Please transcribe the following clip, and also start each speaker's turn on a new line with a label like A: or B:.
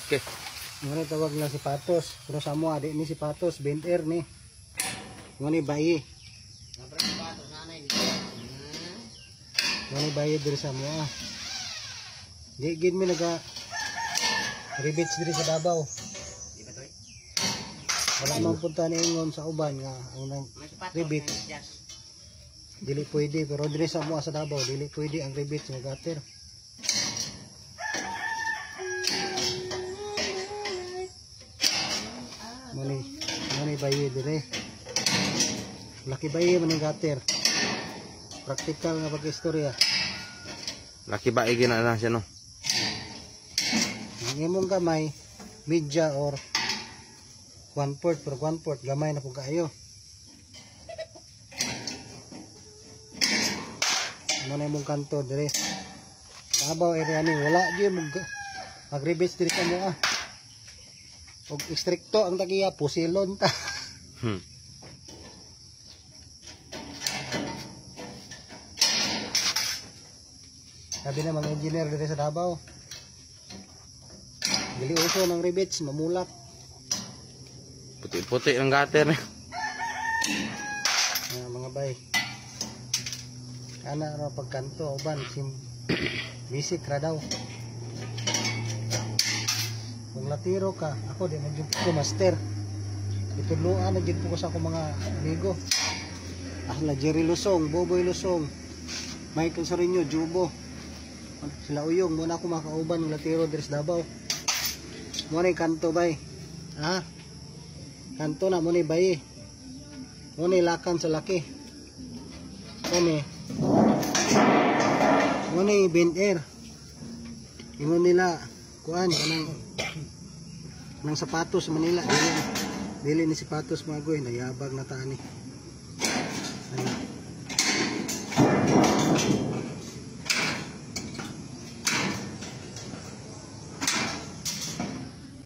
A: Okay.
B: Ngani tawag na sipatos. Pero sa mo adi ni sipatos, bend-air ni. Ngani bayi. Ngani bayi diri sa mo. Di gid mi naga rivets diri sa Davao. Wala man punta ni ingon sa uban nga ang rivet. Dili pwede pero diri sa mo sa Davao dili pwede ang rivets nga gutter. Mani bayi dire. Laki bayi man ang gutter. Praktikal nga pag-istorya.
A: Laki ba igina na siya no?
B: Ang imong gamay, media or 1/4 per 1/4 gamay na po kaayo. Ano na imong kanto dire? Davao area ni wala gyud mag-rivets diri ka mo Og istrikto ang tagiya pusilon ta. Sabi na mga engineer diri sa Davao. Dili uso ng rivets mamulak.
A: Puti-puti ng gutter.
B: Mga bay. Ana ra pagkanto uban sim basic ra daw. Kung latiro ka, ako din naging ko master. Ituluan na gid ko sa akong mga amigo. La Jerry Lusong, Boboy Lusong, Michael Sorinio, Jubo. Sila uyong muna ako makauban ng latiro diri sa Davao. Mo ni kanto bay. Kanto na mo ni bay. Mo ni lakan sa laki. Mo ni bend-air. Ingon nila kuan kanang sapatos sa Manila dili ni sapatos magoy nayabag na tani.